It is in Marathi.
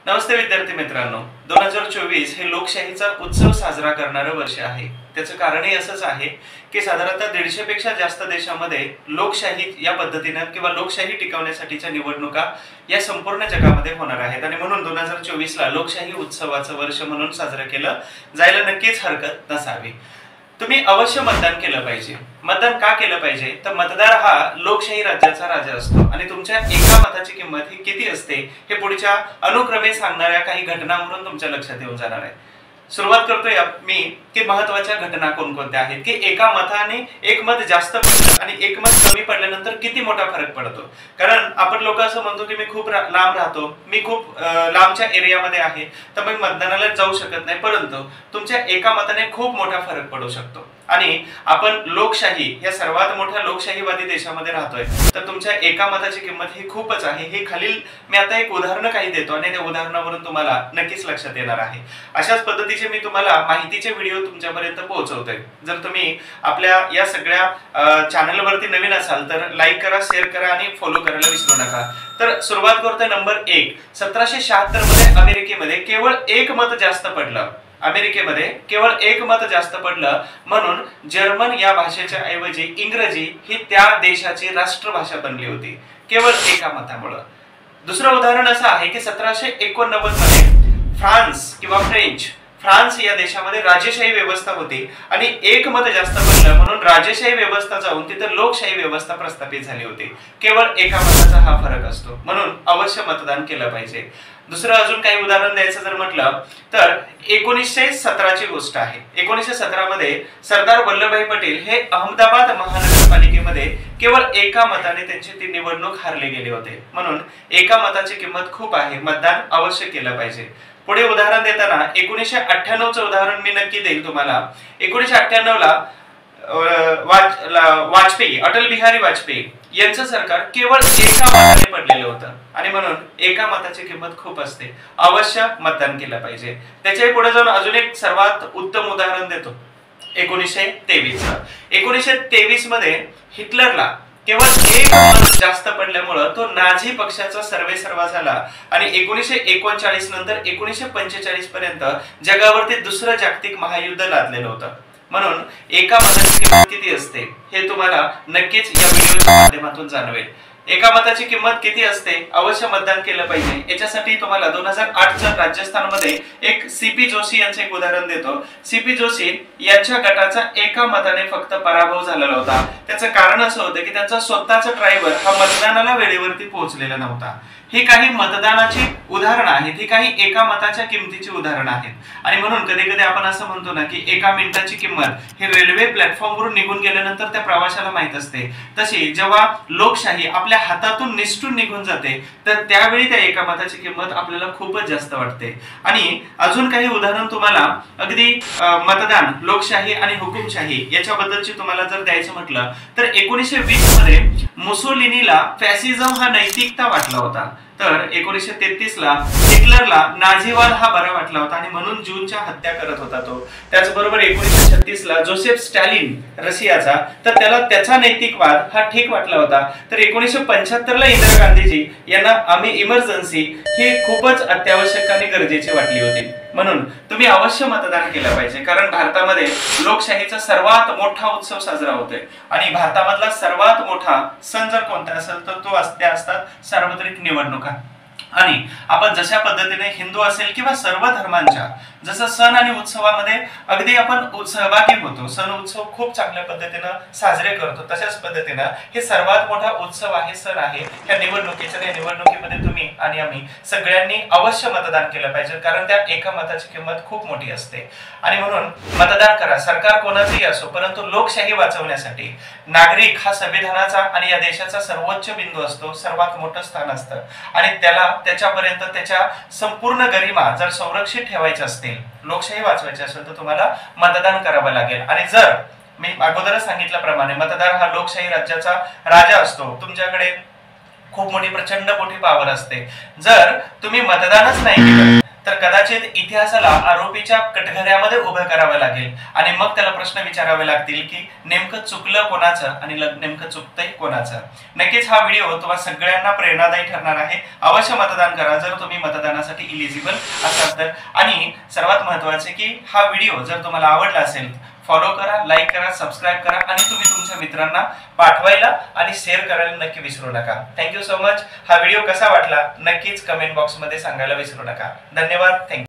नमस्ते विद्यार्थी मित्रांनो, 2024 हे लोकशाहीचा उत्सव साजरा करणारं वर्ष आहे। त्याचं कारणही असंच आहे की साधारणतः 150 पेक्षा जास्त देशांमध्ये लोकशाही या पद्धतीने किंवा लोकशाही टिकवण्यासाठीच्या निवडणुका या संपूर्ण जगामध्ये होणार आहेत आणि म्हणून 2024 ला लोकशाही उत्सवाचं वर्ष म्हणून साजरं केलं जायला नक्कीच हरकत नसावी। तुम्ही अवश्य मतदान केलं पाहिजे। मतदान का केलं पाहिजे तर मतदार हा लोकशाही राज्याचा राजा असतो आणि तुमच्या एका मताची किंमत ही किती असते हे पुढच्या अनुक्रमे सांगणाऱ्या काही घटनांवरून तुमच्या लक्षात येऊन जाणार आहे। सुरुवात करतोय मी की महत्त्वाच्या घटना कोणकोणत्या आहेत की एका मताने एक मत जास्त पडलं आणि एक मत कमी पडल्यानंतर किती मोठा फरक पडतो। कारण आपण लोक असं म्हणतो की मी खूप लांब राहतो, मी खूप लांबच्या एरियामध्ये आहे तर मी मतदानाला जाऊ शकत नाही, परंतु तुमच्या एका मताने खूप मोठा फरक पडू शकतो। आणि आपण लोकशाही या सर्वात मोठ्या लोकशाहीवादी देशामध्ये राहतोय तर तुमच्या एका मताची किंमत ही खूपच आहे। हे खालील मी आता एक उदाहरण काही देतो आणि त्या उदाहरणावरून तुम्हाला नक्कीच लक्षात येणार आहे। अशाच पद्धतीचे मी तुम्हाला माहितीचे व्हिडिओ तुमच्यापर्यंत पोहोचवतोय। जर तुम्ही आपल्या या सगळ्या चॅनलवरती नवीन असाल तर लाईक करा, शेअर करा आणि फॉलो करायला विसरू नका। तर सुरुवात करतोय नंबर 1। 1776 मध्ये अमेरिकेमध्ये केवळ एक मत जास्त पडलं। अमेरिकेमध्ये केवळ एक मत जास्त पडलं म्हणून जर्मन या भाषेच्या ऐवजी इंग्रजी ही त्या देशाची राष्ट्रभाषा बनली होती केवळ एका मतामुळे। दुसरं उदाहरण असं आहे की 1789 मध्ये फ्रान्स या देशामध्ये राजेशाही व्यवस्था होती आणि एक मत जास्त पडलं म्हणून राजेशाही व्यवस्था जाऊन तिथे लोकशाही व्यवस्था प्रस्थापित झाली होती। केवळ एका मताचा हा फरक असतो, म्हणून अवश्य मतदान केलं पाहिजे। दुसरं अजून काही उदाहरण द्यायचं जर म्हटलं तर 1917 ची गोष्ट आहे। 1917 मध्ये सरदार वल्लभभाई पटेल हे अहमदाबाद महानगरपालिकेमध्ये केवळ एका मताने त्यांची ती निवडणूक हारले गेले होते, म्हणून एका मताची किंमत खूप आहे। मतदान अवश्य केलं पाहिजे। पुढे उदाहरण देताना 1998 चं उदाहरण मी नक्की देईल तुम्हाला। 1998 ला वाजपेयी, अटल बिहारी वाजपेयी यांचं सरकार केवळ एका मताने पडलेलं होतं आणि म्हणून एका मताची किंमत खूप असते। अवश्य मतदान केलं पाहिजे। त्याच्याही पुढे जाऊन अजून एक सर्वात उत्तम उदाहरण देतो 1923 चं। 1923 मध्ये हिटलरला केवळ एक मत जास्त पडल्यामुळे तो नाझी पक्षाचा सर्वेसर्वा झाला आणि 1939 नंतर 1945 पर्यंत जगावरती दुसरं जागतिक महायुद्ध लादलेलं होतं। म्हणून एका मताची किंमत किती असते हे तुम्हाला नक्कीच या व्हिडिओच्या माध्यमातून जाणवेल। एका मताची किंमत किती असते, अवश्य मतदान केलं पाहिजे। याच्यासाठी तुम्हाला 2008 च्या राजस्थानमध्ये एक सीपी जोशी यांचे एक उदाहरण देतो। सीपी जोशी यांच्या गटाचा एका मताने फक्त पराभव झालेला होता। त्याचं कारण असं होतं की त्यांचा स्वतःचा ड्रायव्हर हा मतदानाला वेळेवरती पोहोचलेला नव्हता। ही काही मतदानाची उदाहरणं आहेत, ही काही एका मताच्या किमतीची उदाहरणं आहेत आणि म्हणून कधी कधी आपण असं म्हणतो ना की एका मिनिटाची किंमत हे रेल्वे प्लॅटफॉर्मवरून निघून गेल्यानंतर त्या प्रवाशाला माहित असते, तशी जेव्हा लोकशाही आपल्या हातातून निसटून निघून जाते तर त्यावेळी त्या एका मताची किंमत आपल्याला खूपच जास्त वाटते। आणि अजून काही उदाहरण तुम्हाला अगदी मतदान, लोकशाही आणि हुकुमशाही याच्याबद्दलची तुम्हाला जर द्यायचं म्हटलं तर 1920 मध्ये मुसोलिनीला फॅसिझम हा नैतिकता वाटला होता, तर 1933 ला हिटलरला नाझीवाद हा बरा वाटला होता आणि म्हणून जूनच्या हत्या करत होता तो। त्याचबरोबर 1936 ला जोसेफ स्टॅलिन रशियाचा, तर त्याला त्याचा नैतिकवाद हा ठीक वाटला होता। तर 1975 ला इंदिरा गांधीजी यांना आम्ही इमर्जन्सी ही खूपच अत्यावश्यक आणि गरजेची वाटली होती। म्हणून तुम्ही अवश्य मतदान केलं पाहिजे, कारण भारतामध्ये लोकशाहीचा सर्वात मोठा उत्सव साजरा होतोय आणि भारतामधला सर्वात मोठा सण जर कोणता असेल तर तो असतात सार्वत्रिक निवडणुका। आणि आपण जशा पद्धतीने हिंदू असेल किंवा सर्व धर्मांच्या जसं सण आणि उत्सवामध्ये अगदी आपण सहभागी होतो, सण उत्सव खूप चांगल्या पद्धतीने साजरे करतो, तशाच पद्धतीने हे सर्वात मोठा उत्सव आहे, सण आहे या निवडणुकीच्या। या निवडणुकीमध्ये तुम्ही आणि आम्ही सगळ्यांनी अवश्य मतदान केलं पाहिजे, कारण त्या एका मताची किंमत खूप मोठी असते आणि म्हणून मतदान करा। सरकार कोणाचंही असो, परंतु लोकशाही वाचवण्यासाठी नागरिक हा संविधानाचा आणि या देशाचा सर्वोच्च बिंदू असतो, सर्वात मोठं स्थान असतं आणि त्याला त्याच्यापर्यंत त्याच्या संपूर्ण गरिमा जर संरक्षित ठेवायची असते, लोकशाही वाचवायची असेल तर तुम्हाला मतदान करावं लागेल। आणि जर मी अगोदरच सांगितल्याप्रमाणे मतदार हा लोकशाही राज्याचा राजा असतो, तुमच्याकडे खूप मोठी प्रचंड मोठी पावर असते। जर तुम्ही मतदानच नाही केलं तर कदाचित इतिहासाला आरोपीच्या कटघऱ्यामध्ये उभं करावं लागेल आणि मग त्याला प्रश्न विचारावे लागतील की नेमकं चुकलं कोणाचं आणि नेमकं चुकतंय कोणाचं. नक्कीच हा व्हिडिओ तुम्हाला सगळ्यांना प्रेरणादायी ठरणार आहे. अवश्य मतदान करा जर तुम्ही मतदानासाठी इलिजिबल असाल तर. आणि सर्वात महत्त्वाचे की हा व्हिडिओ जर तुम्हाला आवडला असेल फॉलो करा, लाईक करा, सबस्क्राईब करा आणि तुम्ही तुमच्या मित्रांना पाठवायला आणि शेअर करायला नक्की विसरू नका. Thank you so much. हा व्हिडिओ कसा वाटला नक्कीच कमेंट बॉक्स मध्ये सांगायला विसरू नका. धन्यवाद. थँक्यू.